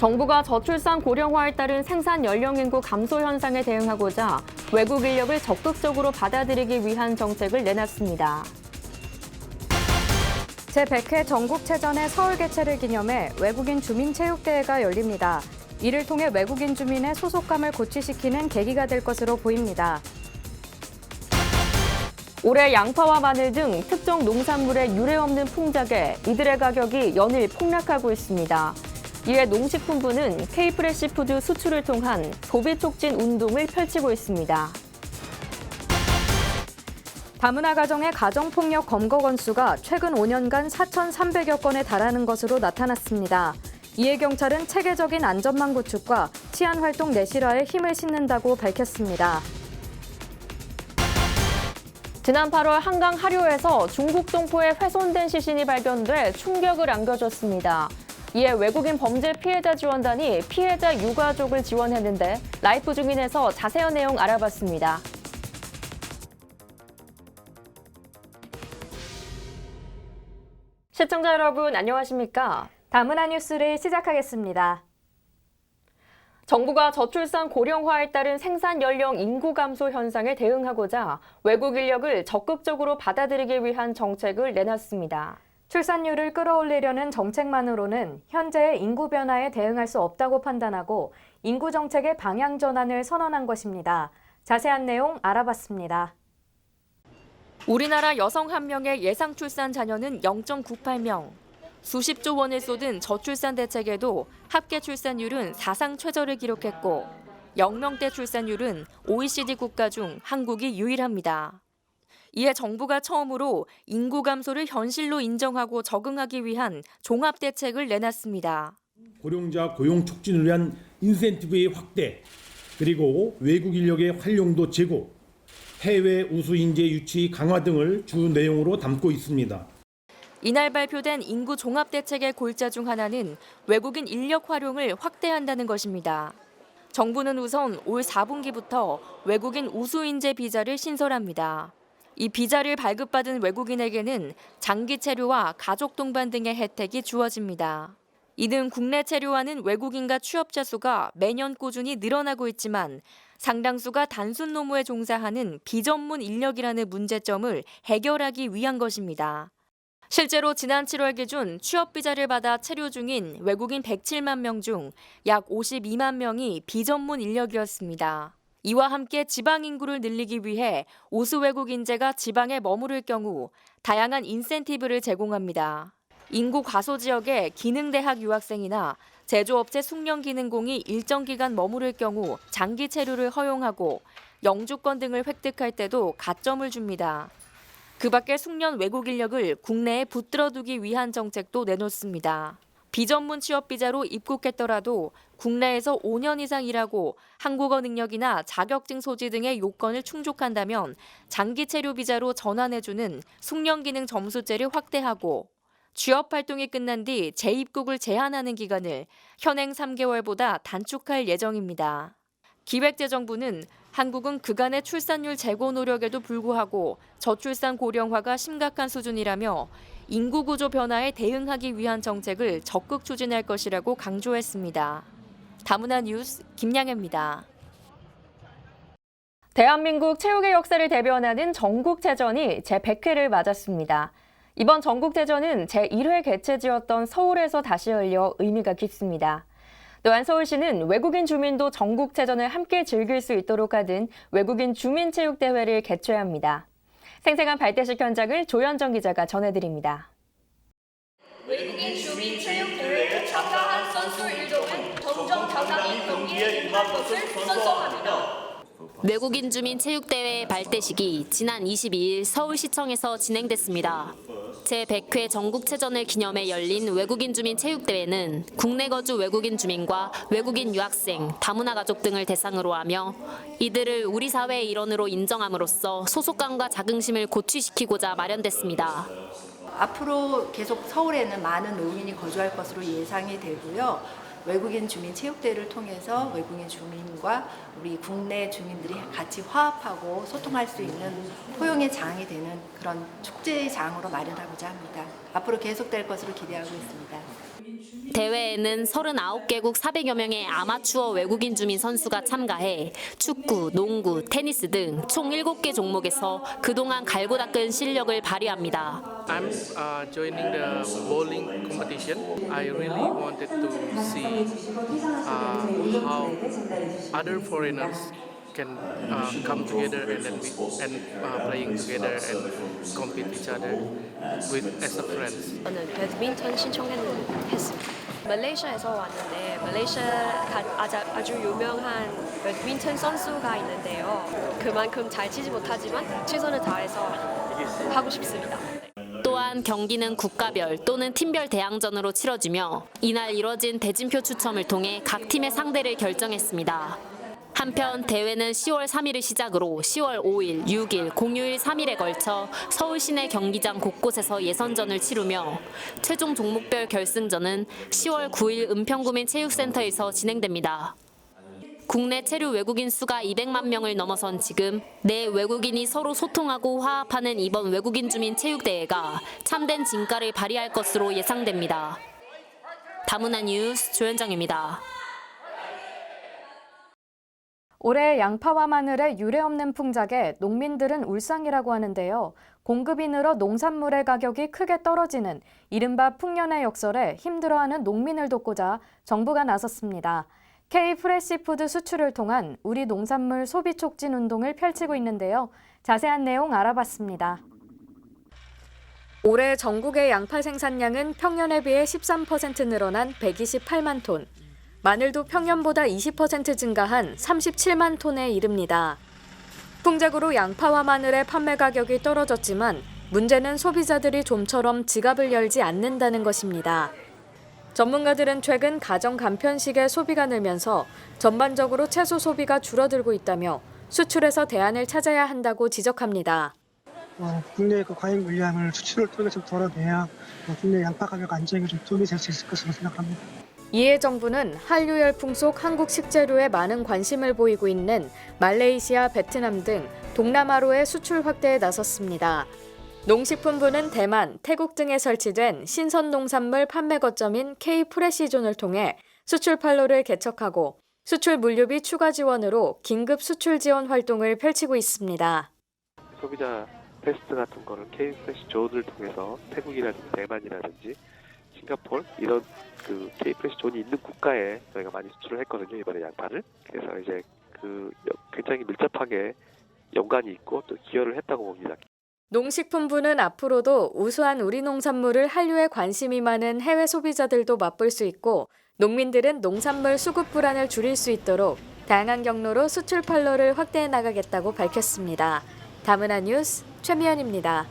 정부가 저출산 고령화에 따른 생산 연령 인구 감소 현상에 대응하고자 외국 인력을 적극적으로 받아들이기 위한 정책을 내놨습니다. 제100회 전국체전의 서울 개최를 기념해 외국인 주민체육대회가 열립니다. 이를 통해 외국인 주민의 소속감을 고취시키는 계기가 될 것으로 보입니다. 올해 양파와 마늘 등 특정 농산물의 유례 없는 풍작에 이들의 가격이 연일 폭락하고 있습니다. 이에 농식품부는 K프레시푸드 수출을 통한 소비 촉진 운동을 펼치고 있습니다. 다문화 가정의 가정폭력 검거 건수가 최근 5년간 4,300여 건에 달하는 것으로 나타났습니다. 이에 경찰은 체계적인 안전망 구축과 치안활동 내실화에 힘을 싣는다고 밝혔습니다. 지난 8월 한강 하류에서 중국 동포의 훼손된 시신이 발견돼 충격을 안겨줬습니다. 이에 외국인 범죄 피해자 지원단이 피해자 유가족을 지원했는데 라이프 중인에서 자세한 내용 알아봤습니다. 시청자 여러분 안녕하십니까? 다문화 뉴스를 시작하겠습니다. 정부가 저출산 고령화에 따른 생산 연령 인구 감소 현상에 대응하고자 외국 인력을 적극적으로 받아들이기 위한 정책을 내놨습니다. 출산율을 끌어올리려는 정책만으로는 현재의 인구 변화에 대응할 수 없다고 판단하고 인구 정책의 방향 전환을 선언한 것입니다. 자세한 내용 알아봤습니다. 우리나라 여성 1명의 예상 출산 자녀는 0.98명. 수십조 원을 쏟은 저출산 대책에도 합계 출산율은 사상 최저를 기록했고 0명대 출산율은 OECD 국가 중 한국이 유일합니다. 이에 정부가 처음으로 인구 감소를 현실로 인정하고 적응하기 위한 종합대책을 내놨습니다. 고령자 고용 촉진을 위한 인센티브의 확대, 그리고 외국 인력의 활용도 제고, 해외 우수 인재 유치 강화 등을 주 내용으로 담고 있습니다. 이날 발표된 인구 종합대책의 골자 중 하나는 외국인 인력 활용을 확대한다는 것입니다. 정부는 우선 올 4분기부터 외국인 우수 인재 비자를 신설합니다. 이 비자를 발급받은 외국인에게는 장기 체류와 가족 동반 등의 혜택이 주어집니다. 이는 국내 체류하는 외국인과 취업자 수가 매년 꾸준히 늘어나고 있지만 상당수가 단순 노무에 종사하는 비전문 인력이라는 문제점을 해결하기 위한 것입니다. 실제로 지난 7월 기준 취업 비자를 받아 체류 중인 외국인 107만 명 중 약 52만 명이 비전문 인력이었습니다. 이와 함께 지방 인구를 늘리기 위해 우수 외국 인재가 지방에 머무를 경우 다양한 인센티브를 제공합니다. 인구 과소 지역의 기능대학 유학생이나 제조업체 숙련기능공이 일정 기간 머무를 경우 장기 체류를 허용하고 영주권 등을 획득할 때도 가점을 줍니다. 그 밖에 숙련 외국 인력을 국내에 붙들어두기 위한 정책도 내놓습니다. 비전문 취업 비자로 입국했더라도 국내에서 5년 이상 일하고 한국어 능력이나 자격증 소지 등의 요건을 충족한다면 장기 체류 비자로 전환해주는 숙련 기능 점수제를 확대하고 취업 활동이 끝난 뒤 재입국을 제한하는 기간을 현행 3개월보다 단축할 예정입니다. 기획재정부는 한국은 그간의 출산율 제고 노력에도 불구하고 저출산 고령화가 심각한 수준이라며 인구 구조 변화에 대응하기 위한 정책을 적극 추진할 것이라고 강조했습니다. 다문화 뉴스 김양혜입니다. 대한민국 체육의 역사를 대변하는 전국체전이 제100회를 맞았습니다. 이번 전국체전은 제1회 개최지였던 서울에서 다시 열려 의미가 깊습니다. 또한 서울시는 외국인 주민도 전국체전을 함께 즐길 수 있도록 하는 외국인 주민체육대회를 개최합니다. 생생한 발대식 현장을 조현정 기자가 전해드립니다. 외국인 주민체육대회에 참가한 선수 일족은 점점 당당히 경기에 임한 것을 선서합니다. 외국인 주민 체육대회 발대식이 지난 22일 서울시청에서 진행됐습니다. 제100회 전국체전을 기념해 열린 외국인 주민 체육대회는 국내 거주 외국인 주민과 외국인 유학생, 다문화 가족 등을 대상으로 하며 이들을 우리 사회의 일원으로 인정함으로써 소속감과 자긍심을 고취시키고자 마련됐습니다. 앞으로 계속 서울에는 많은 외국인이 거주할 것으로 예상이 되고요. 외국인 주민 체육대회를 통해서 외국인 주민과 우리 국내 주민들이 같이 화합하고 소통할 수 있는 포용의 장이 되는 그런 축제의 장으로 마련하고자 합니다. 앞으로 계속될 것으로 기대하고 있습니다. 대회에는 39개국 400여 명의 아마추어 외국인 주민 선수가 참가해 축구, 농구, 테니스 등 총 7개 종목에서 그동안 갈고 닦은 실력을 발휘합니다. I'm joining the bowling competition. I really wanted to see how other foreigners can come together and then playing together and compete each other with as a friends. 저는 배드민턴 했습니다. 말레이시아에서 왔는데 말레이시아가 아주 유명한 배드민턴 선수가 있는데요. 그만큼 잘 치지 못하지만 최선을 다해서 하고 싶습니다. 또한 경기는 국가별 또는 팀별 대항전으로 치러지며 이날 이뤄진 대진표 추첨을 통해 각 팀의 상대를 결정했습니다. 한편 대회는 10월 3일을 시작으로 10월 5일, 6일, 공휴일 3일에 걸쳐 서울 시내 경기장 곳곳에서 예선전을 치르며 최종 종목별 결승전은 10월 9일 은평구민체육센터에서 진행됩니다. 국내 체류 외국인 수가 200만 명을 넘어선 지금 내 외국인이 서로 소통하고 화합하는 이번 외국인 주민 체육대회가 참된 진가를 발휘할 것으로 예상됩니다. 다문화 뉴스 조현정입니다. 올해 양파와 마늘의 유례없는 풍작에 농민들은 울상이라고 하는데요. 공급이 늘어 농산물의 가격이 크게 떨어지는 이른바 풍년의 역설에 힘들어하는 농민을 돕고자 정부가 나섰습니다. K-프레시푸드 수출을 통한 우리 농산물 소비 촉진 운동을 펼치고 있는데요. 자세한 내용 알아봤습니다. 올해 전국의 양파 생산량은 평년에 비해 13% 늘어난 128만 톤. 마늘도 평년보다 20% 증가한 37만 톤에 이릅니다. 풍작으로 양파와 마늘의 판매 가격이 떨어졌지만 문제는 소비자들이 좀처럼 지갑을 열지 않는다는 것입니다. 전문가들은 최근 가정 간편식의 소비가 늘면서 전반적으로 채소 소비가 줄어들고 있다며 수출에서 대안을 찾아야 한다고 지적합니다. 국내 과잉 물량을 수출을 통해서 덜어내야 국내 양파 가격 안정에 좀 도움이 될 수 있을 것으로 생각합니다. 이에 정부는 한류 열풍 속 한국 식재료에 많은 관심을 보이고 있는 말레이시아, 베트남 등 동남아로의 수출 확대에 나섰습니다. 농식품부는 대만, 태국 등에 설치된 신선농산물 판매 거점인 K-프레시존을 통해 수출 판로를 개척하고 수출 물류비 추가 지원으로 긴급 수출 지원 활동을 펼치고 있습니다. 소비자 테스트 같은 거를 K-프레시존을 통해서 태국이라든지 대만이라든지 싱가포르 이런 그 K-프레시존이 있는 국가에 저희가 많이 수출을 했거든요, 이번에 양파를. 그래서 이제 그 굉장히 밀접하게 연관이 있고 또 기여를 했다고 봅니다. 농식품부는 앞으로도 우수한 우리 농산물을 한류에 관심이 많은 해외 소비자들도 맛볼 수 있고 농민들은 농산물 수급 불안을 줄일 수 있도록 다양한 경로로 수출 판로를 확대해 나가겠다고 밝혔습니다. 다문화 뉴스 최미연입니다.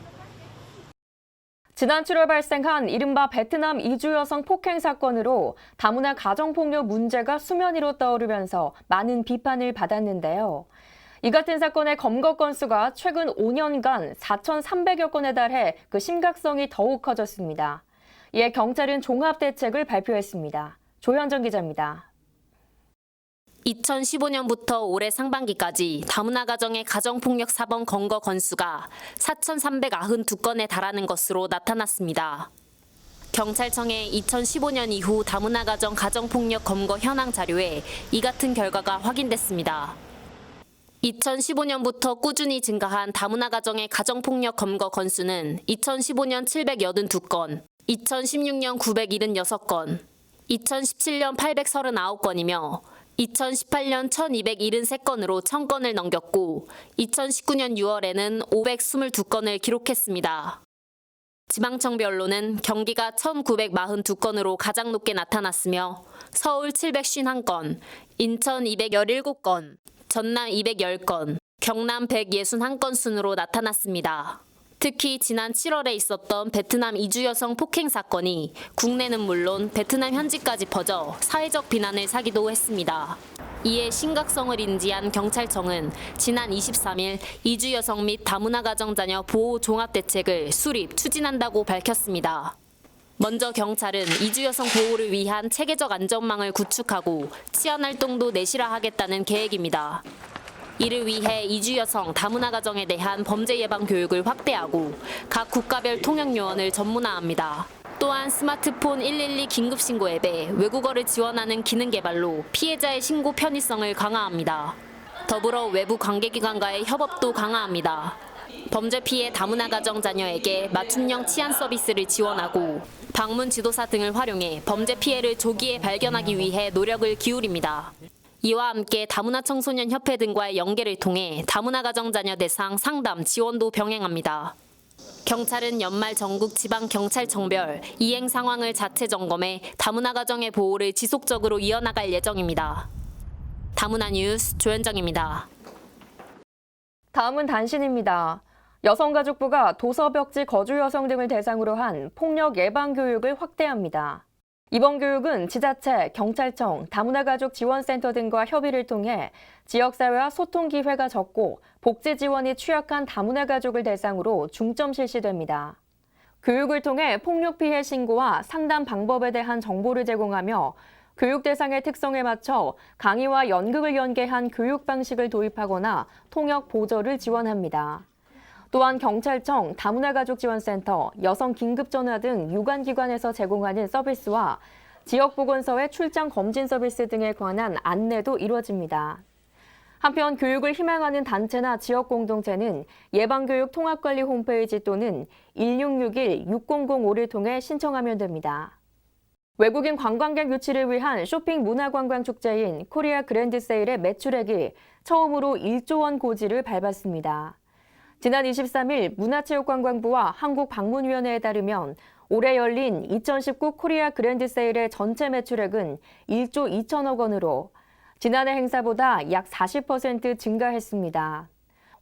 지난 7월 발생한 이른바 베트남 이주 여성 폭행 사건으로 다문화 가정폭력 문제가 수면 위로 떠오르면서 많은 비판을 받았는데요. 이 같은 사건의 검거 건수가 최근 5년간 4,300여 건에 달해 그 심각성이 더욱 커졌습니다. 이에 경찰은 종합대책을 발표했습니다. 조현정 기자입니다. 2015년부터 올해 상반기까지 다문화 가정의 가정폭력 사범 검거 건수가 4,392건에 달하는 것으로 나타났습니다. 경찰청의 2015년 이후 다문화 가정 가정폭력 검거 현황 자료에 이 같은 결과가 확인됐습니다. 2015년부터 꾸준히 증가한 다문화 가정의 가정폭력 검거 건수는 2015년 782건, 2016년 976건, 2017년 839건이며 2018년 1273건으로 1000건을 넘겼고 2019년 6월에는 522건을 기록했습니다. 지방청별로는 경기가 1942건으로 가장 높게 나타났으며 서울 751건, 인천 217건, 전남 210건, 경남 161건 순으로 나타났습니다. 특히 지난 7월에 있었던 베트남 이주 여성 폭행 사건이 국내는 물론 베트남 현지까지 퍼져 사회적 비난을 사기도 했습니다. 이에 심각성을 인지한 경찰청은 지난 23일 이주 여성 및 다문화 가정 자녀 보호 종합대책을 수립, 추진한다고 밝혔습니다. 먼저 경찰은 이주 여성 보호를 위한 체계적 안전망을 구축하고 치안 활동도 내실화하겠다는 계획입니다. 이를 위해 이주 여성 다문화 가정에 대한 범죄 예방 교육을 확대하고 각 국가별 통역 요원을 전문화합니다. 또한 스마트폰 112 긴급신고 앱에 외국어를 지원하는 기능 개발로 피해자의 신고 편의성을 강화합니다. 더불어 외부 관계기관과의 협업도 강화합니다. 범죄 피해 다문화 가정 자녀에게 맞춤형 치안 서비스를 지원하고 방문 지도사 등을 활용해 범죄 피해를 조기에 발견하기 위해 노력을 기울입니다. 이와 함께 다문화 청소년 협회 등과의 연계를 통해 다문화 가정 자녀 대상 상담 지원도 병행합니다. 경찰은 연말 전국 지방 경찰청별 이행 상황을 자체 점검해 다문화 가정의 보호를 지속적으로 이어나갈 예정입니다. 다문화 뉴스 조현정입니다. 다음은 단신입니다. 여성가족부가 도서벽지 거주 여성 등을 대상으로 한 폭력 예방 교육을 확대합니다. 이번 교육은 지자체, 경찰청, 다문화가족 지원센터 등과 협의를 통해 지역사회와 소통 기회가 적고 복지 지원이 취약한 다문화 가족을 대상으로 중점 실시됩니다. 교육을 통해 폭력 피해 신고와 상담 방법에 대한 정보를 제공하며 교육 대상의 특성에 맞춰 강의와 연극을 연계한 교육 방식을 도입하거나 통역 보조를 지원합니다. 또한 경찰청, 다문화가족지원센터, 여성긴급전화 등 유관기관에서 제공하는 서비스와 지역보건소의 출장 검진 서비스 등에 관한 안내도 이루어집니다. 한편 교육을 희망하는 단체나 지역 공동체는 예방교육 통합관리 홈페이지 또는 1661-6005를 통해 신청하면 됩니다. 외국인 관광객 유치를 위한 쇼핑 문화관광 축제인 코리아 그랜드 세일의 매출액이 처음으로 1조 원 고지를 밟았습니다. 지난 23일 문화체육관광부와 한국방문위원회에 따르면 올해 열린 2019 코리아 그랜드 세일의 전체 매출액은 1조 2천억 원으로 지난해 행사보다 약 40% 증가했습니다.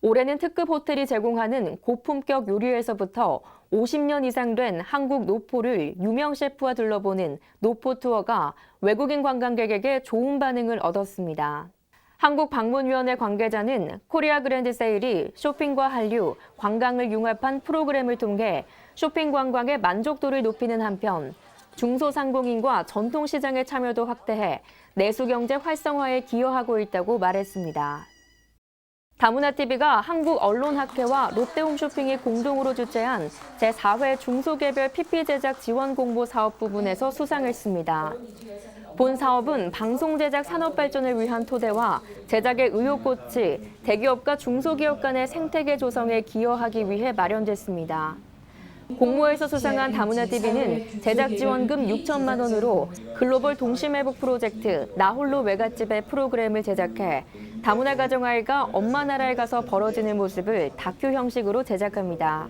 올해는 특급 호텔이 제공하는 고품격 요리에서부터 50년 이상 된 한국 노포를 유명 셰프와 둘러보는 노포 투어가 외국인 관광객에게 좋은 반응을 얻었습니다. 한국방문위원회 관계자는 코리아 그랜드 세일이 쇼핑과 한류, 관광을 융합한 프로그램을 통해 쇼핑 관광의 만족도를 높이는 한편 중소상공인과 전통시장의 참여도 확대해 내수경제 활성화에 기여하고 있다고 말했습니다. 다문화TV가 한국언론학회와 롯데홈쇼핑이 공동으로 주최한 제4회 중소개별 PP 제작 지원 공모 사업 부분에서 수상을 했습니다. 본 사업은 방송 제작 산업 발전을 위한 토대와 제작의 의욕고치, 대기업과 중소기업 간의 생태계 조성에 기여하기 위해 마련됐습니다. 공모에서 수상한 다문화TV는 제작 지원금 6천만 원으로 글로벌 동심회복 프로젝트 나홀로 외갓집의 프로그램을 제작해 다문화 가정아이가 엄마 나라에 가서 벌어지는 모습을 다큐 형식으로 제작합니다.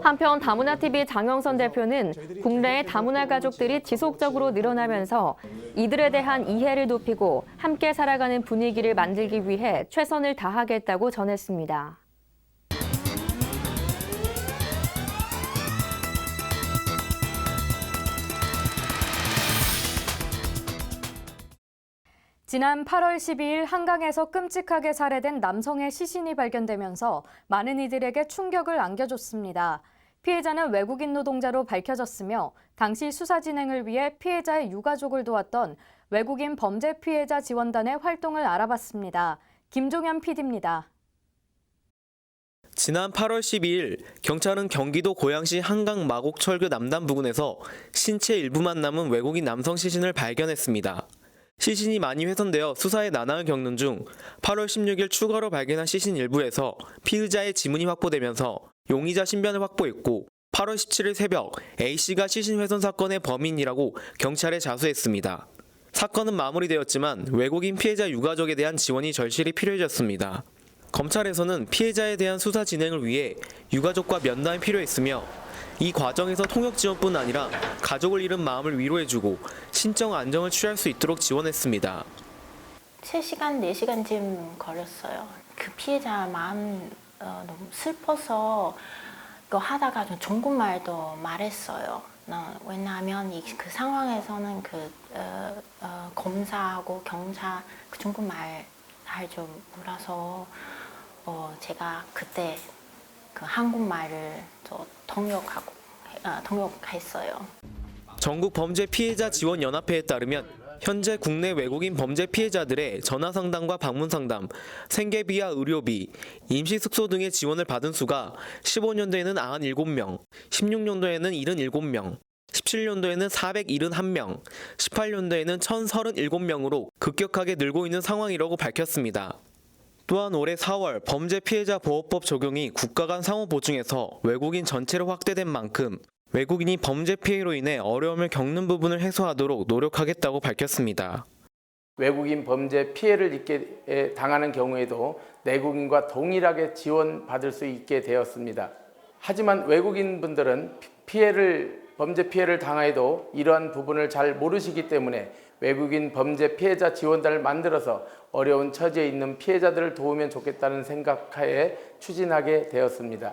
한편 다문화TV 장영선 대표는 국내의 다문화 가족들이 지속적으로 늘어나면서 이들에 대한 이해를 높이고 함께 살아가는 분위기를 만들기 위해 최선을 다하겠다고 전했습니다. 지난 8월 12일 한강에서 끔찍하게 살해된 남성의 시신이 발견되면서 많은 이들에게 충격을 안겨줬습니다. 피해자는 외국인 노동자로 밝혀졌으며 당시 수사 진행을 위해 피해자의 유가족을 도왔던 외국인 범죄 피해자 지원단의 활동을 알아봤습니다. 김종현 PD입니다. 지난 8월 12일 경찰은 경기도 고양시 한강 마곡철교 남단 부근에서 신체 일부만 남은 외국인 남성 시신을 발견했습니다. 시신이 많이 훼손되어 수사에 난항을 겪는 중 8월 16일 추가로 발견한 시신 일부에서 피의자의 지문이 확보되면서 용의자 신변을 확보했고 8월 17일 새벽 A씨가 시신 훼손 사건의 범인이라고 경찰에 자수했습니다. 사건은 마무리되었지만 외국인 피해자 유가족에 대한 지원이 절실히 필요해졌습니다. 검찰에서는 피해자에 대한 수사 진행을 위해 유가족과 면담이 필요했으며 이 과정에서 통역 지원뿐 아니라 가족을 잃은 마음을 위로해주고 신청 안정을 취할 수 있도록 지원했습니다. 3시간, 4시간쯤 걸렸어요. 그 피해자 마음 너무 슬퍼서 그거 하다가 좀 중국말도 말했어요. 왜냐하면 그 상황에서는 검사하고 경찰 그 중국말 할 줄 몰라서 제가 그때 그 한국말을 통역했어요. 전국 범죄 피해자 지원 연합회에 따르면 현재 국내 외국인 범죄 피해자들의 전화 상담과 방문 상담, 생계비와 의료비, 임시 숙소 등의 지원을 받은 수가 15년도에는 97명, 16년도에는 77명, 17년도에는 471명, 18년도에는 1,037명으로 급격하게 늘고 있는 상황이라고 밝혔습니다. 또한 올해 4월 범죄 피해자 보호법 적용이 국가 간 상호 보증에서 외국인 전체로 확대된 만큼 외국인이 범죄 피해로 인해 어려움을 겪는 부분을 해소하도록 노력하겠다고 밝혔습니다. 외국인 범죄 피해를 입게 당하는 경우에도 내국인과 동일하게 지원받을 수 있게 되었습니다. 하지만 외국인 분들은 범죄 피해를 당하여도 이러한 부분을 잘 모르시기 때문에 외국인 범죄 피해자 지원단을 만들어서 어려운 처지에 있는 피해자들을 도우면 좋겠다는 생각하에 추진하게 되었습니다.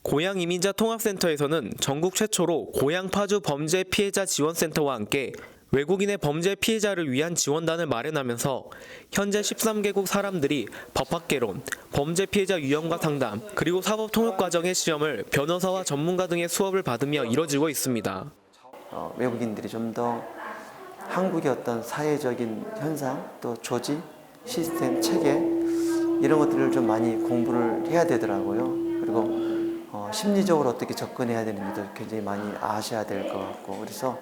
고양이민자 통합센터에서는 전국 최초로 고양 파주 범죄 피해자 지원센터와 함께 외국인의 범죄 피해자를 위한 지원단을 마련하면서 현재 13개국 사람들이 법학개론, 범죄 피해자 유형과 상담, 그리고 사법 통역 과정의 시험을 변호사와 전문가 등의 수업을 받으며 이뤄지고 있습니다. 외국인들이 좀 더 한국의 어떤 사회적인 현상, 또 조직, 시스템, 체계 이런 것들을 좀 많이 공부를 해야 되더라고요. 그리고 심리적으로 어떻게 접근해야 되는지도 굉장히 많이 아셔야 될 것 같고, 그래서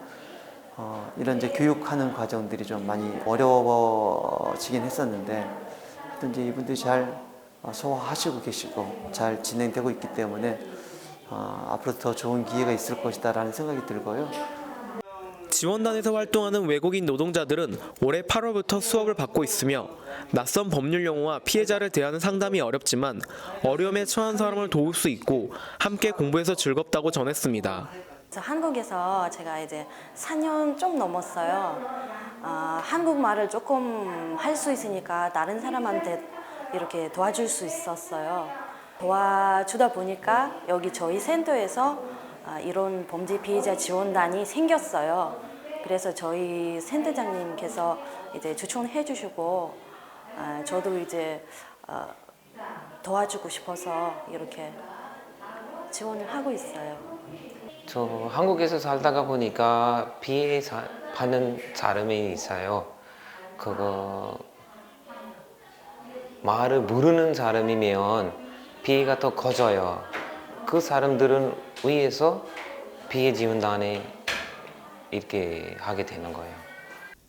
이런 이제 교육하는 과정들이 좀 많이 어려워지긴 했었는데, 이제 이분들이 잘 소화하시고 계시고 잘 진행되고 있기 때문에 앞으로 더 좋은 기회가 있을 것이다라는 생각이 들고요. 지원단에서 활동하는 외국인 노동자들은 올해 8월부터 수업을 받고 있으며 낯선 법률 용어와 피해자를 대하는 상담이 어렵지만 어려움에 처한 사람을 도울 수 있고 함께 공부해서 즐겁다고 전했습니다. 한국에서 제가 이제 4년 좀 넘었어요. 한국말을 조금 할 수 있으니까 다른 사람한테 이렇게 도와줄 수 있었어요. 도와주다 보니까 여기 저희 센터에서 이런 범죄 피해자 지원단이 생겼어요. 그래서 저희 센터장님께서 이제 추천해 주시고 저도 이제 도와주고 싶어서 이렇게 지원을 하고 있어요. 저 한국에서 살다가 보니까 피해 받는 사람이 있어요. 그거 말을 모르는 사람이면 피해가 더 커져요. 그 사람들은 위에서 피해 지원단에 이렇게 하게 되는 거예요.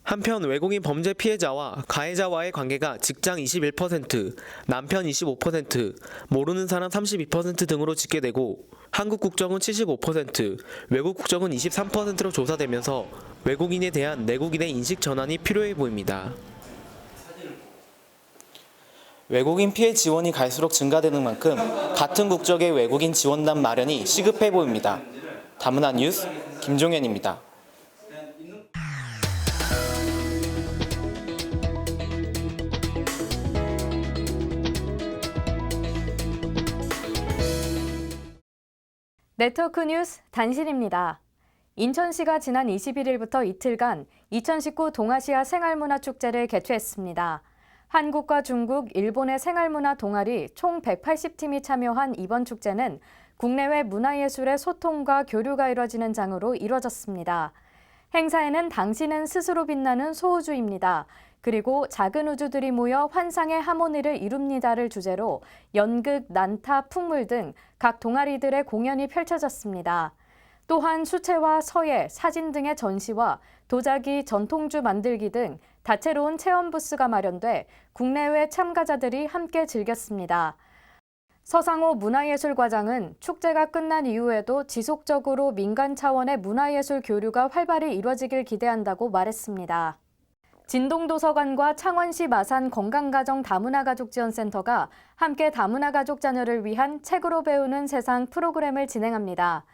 한편 외국인 범죄 피해자와 가해자와의 관계가 직장 21%, 남편 25%, 모르는 사람 32% 등으로 집계되고 한국 국적은 75%, 외국 국적은 23%로 조사되면서 외국인에 대한 내국인의 인식 전환이 필요해 보입니다. 외국인 피해 지원이 갈수록 증가되는 만큼 같은 국적의 외국인 지원단 마련이 시급해 보입니다. 다문화 뉴스 김종현입니다. 네트워크 뉴스 단신입니다. 인천시가 지난 21일부터 이틀간 2019 동아시아 생활문화축제를 개최했습니다. 한국과 중국, 일본의 생활문화 동아리 총 180팀이 참여한 이번 축제는 국내외 문화예술의 소통과 교류가 이뤄지는 장으로 이뤄졌습니다. 행사에는 당신은 스스로 빛나는 소우주입니다. 그리고 작은 우주들이 모여 환상의 하모니를 이룹니다를 주제로 연극, 난타, 풍물 등 각 동아리들의 공연이 펼쳐졌습니다. 또한 수채화, 서예, 사진 등의 전시와 도자기, 전통주 만들기 등 다채로운 체험 부스가 마련돼 국내외 참가자들이 함께 즐겼습니다. 서상호 문화예술과장은 축제가 끝난 이후에도 지속적으로 민간 차원의 문화예술 교류가 활발히 이뤄지길 기대한다고 말했습니다. 진동도서관과 창원시 마산 건강가정 다문화가족지원센터가 함께 다문화가족 자녀를 위한 책으로 배우는 세상 프로그램을 진행합니다.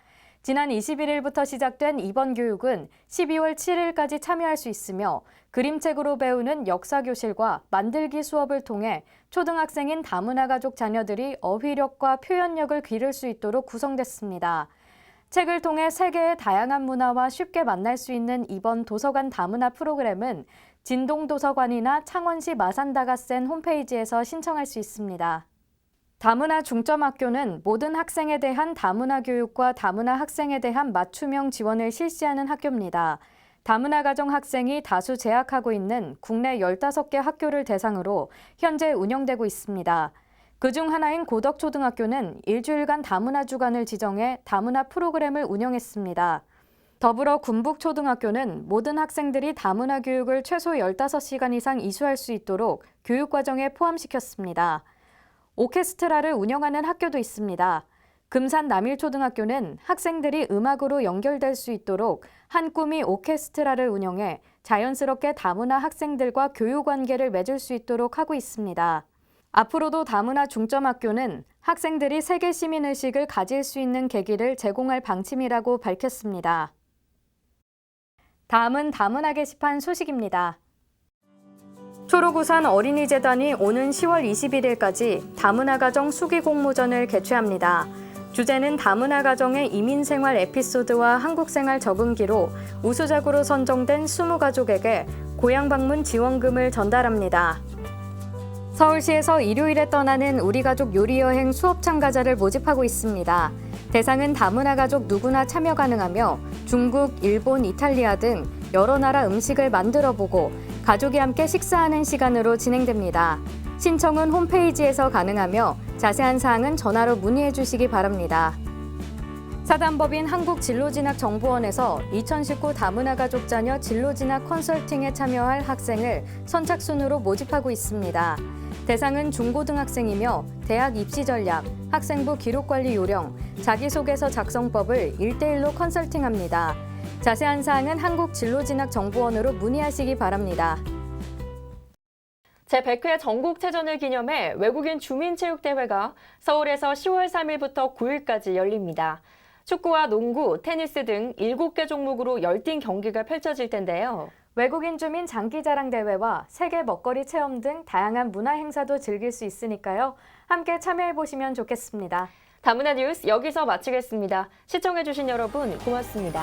지난 21일부터 시작된 이번 교육은 12월 7일까지 참여할 수 있으며 그림책으로 배우는 역사교실과 만들기 수업을 통해 초등학생인 다문화가족 자녀들이 어휘력과 표현력을 기를 수 있도록 구성됐습니다. 책을 통해 세계의 다양한 문화와 쉽게 만날 수 있는 이번 도서관 다문화 프로그램은 진동도서관이나 창원시 마산다가센 홈페이지에서 신청할 수 있습니다. 다문화 중점학교는 모든 학생에 대한 다문화 교육과 다문화 학생에 대한 맞춤형 지원을 실시하는 학교입니다. 다문화 가정 학생이 다수 재학하고 있는 국내 15개 학교를 대상으로 현재 운영되고 있습니다. 그중 하나인 고덕초등학교는 일주일간 다문화 주간을 지정해 다문화 프로그램을 운영했습니다. 더불어 군북초등학교는 모든 학생들이 다문화 교육을 최소 15시간 이상 이수할 수 있도록 교육과정에 포함시켰습니다. 오케스트라를 운영하는 학교도 있습니다. 금산 남일초등학교는 학생들이 음악으로 연결될 수 있도록 한 꿈이 오케스트라를 운영해 자연스럽게 다문화 학생들과 교육관계를 맺을 수 있도록 하고 있습니다. 앞으로도 다문화 중점학교는 학생들이 세계 시민의식을 가질 수 있는 계기를 제공할 방침이라고 밝혔습니다. 다음은 다문화 게시판 소식입니다. 초록우산 어린이재단이 오는 10월 21일까지 다문화 가정 수기 공모전을 개최합니다. 주제는 다문화 가정의 이민생활 에피소드와 한국생활 적응기로 우수작으로 선정된 20가족에게 고향 방문 지원금을 전달합니다. 서울시에서 일요일에 떠나는 우리 가족 요리여행 수업 참가자를 모집하고 있습니다. 대상은 다문화 가족 누구나 참여 가능하며 중국, 일본, 이탈리아 등 여러 나라 음식을 만들어보고 가족이 함께 식사하는 시간으로 진행됩니다. 신청은 홈페이지에서 가능하며 자세한 사항은 전화로 문의해 주시기 바랍니다. 사단법인 한국진로진학정보원에서 2019 다문화 가족 자녀 진로진학 컨설팅에 참여할 학생을 선착순으로 모집하고 있습니다. 대상은 중고등학생이며 대학 입시 전략, 학생부 기록관리 요령, 자기소개서 작성법을 1:1로 컨설팅합니다. 자세한 사항은 한국진로진학정보원으로 문의하시기 바랍니다. 제100회 전국체전을 기념해 외국인 주민체육대회가 서울에서 10월 3일부터 9일까지 열립니다. 축구와 농구, 테니스 등 7개 종목으로 열띤 경기가 펼쳐질 텐데요. 외국인 주민 장기자랑 대회와 세계 먹거리 체험 등 다양한 문화 행사도 즐길 수 있으니까요. 함께 참여해보시면 좋겠습니다. 다문화 뉴스 여기서 마치겠습니다. 시청해주신 여러분 고맙습니다.